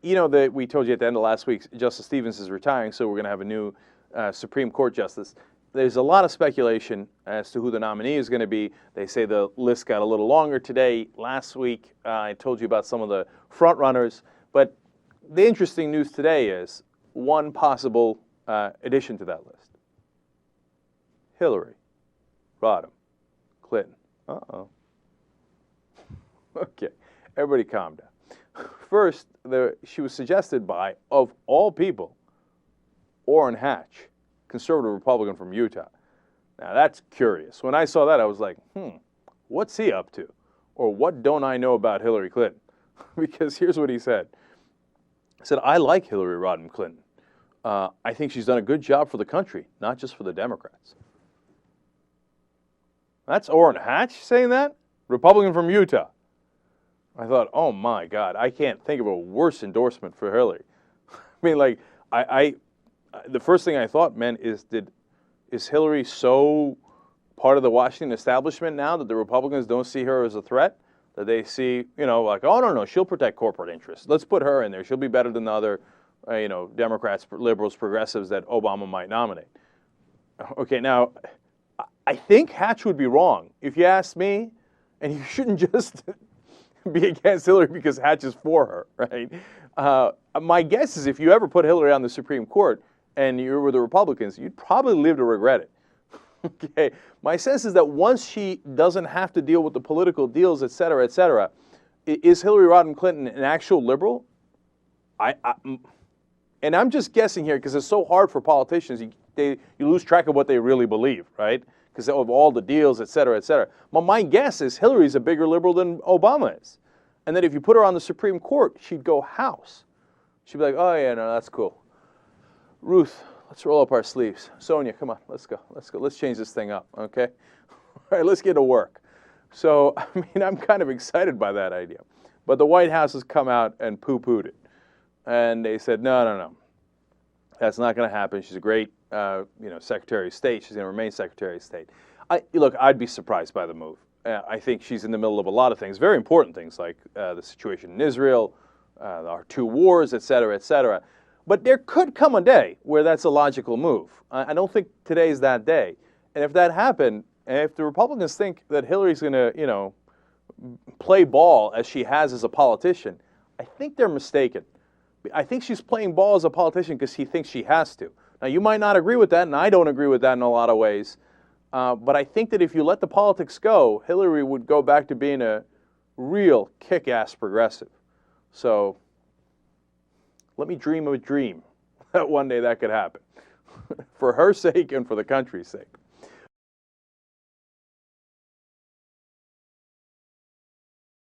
you know that we told you at the end of last week, Justice Stevens is retiring, so we're going to have a new Supreme Court justice. There's a lot of speculation as to who the nominee is going to be. They say the list got a little longer today. Last week, I told you about some of the front runners. But the interesting news today is one possible addition to that list. Hillary Rodham Clinton. Uh-oh. Okay, everybody calm down. First, she was suggested by, of all people, Orrin Hatch, conservative Republican from Utah. Now, that's curious. When I saw that, I was like, what's he up to? Or what don't I know about Hillary Clinton? Because here's what he said. He said, I like Hillary Rodham Clinton. I think she's done a good job for the country, not just for the Democrats. That's Orrin Hatch saying that? Republican from Utah. I thought, oh my God, I can't think of a worse endorsement for Hillary. I mean, like, the first thing I thought, man, is Hillary so part of the Washington establishment now that the Republicans don't see her as a threat? That they see, like, oh, no, she'll protect corporate interests. Let's put her in there. She'll be better than the other, Democrats, liberals, progressives that Obama might nominate. Okay, now, I think Hatch would be wrong. If you ask me, and you shouldn't just be against Hillary because Hatch is for her, right? My guess is if you ever put Hillary on the Supreme Court and you were the Republicans, you'd probably live to regret it. Okay, my sense is that once she doesn't have to deal with the political deals, et cetera, is Hillary Rodham Clinton an actual liberal? And I'm just guessing here because it's so hard for politicians. You lose track of what they really believe, right? Because of all the deals, et cetera, et cetera. Well, my guess is Hillary's a bigger liberal than Obama is. And that if you put her on the Supreme Court, she'd go House. She'd be like, oh, yeah, no, that's cool. Ruth, let's roll up our sleeves. Sonia, come on, let's go. Let's change this thing up, okay? All right, let's get to work. So, I mean, I'm kind of excited by that idea. But the White House has come out and poo-pooed it. And they said, no. That's not going to happen. She's a great, Secretary of State. She's going to remain Secretary of State. Look, I'd be surprised by the move. I think she's in the middle of a lot of things, very important things like the situation in Israel, our two wars, et cetera, et cetera. But there could come a day where that's a logical move. I don't think today's that day. And if that happened, and if the Republicans think that Hillary's going to, play ball as she has as a politician, I think they're mistaken. I think she's playing ball as a politician because she thinks she has to. Now, you might not agree with that, and I don't agree with that in a lot of ways. But I think that if you let the politics go, Hillary would go back to being a real kick-ass progressive. So let me dream a dream that one day that could happen for her sake and for the country's sake.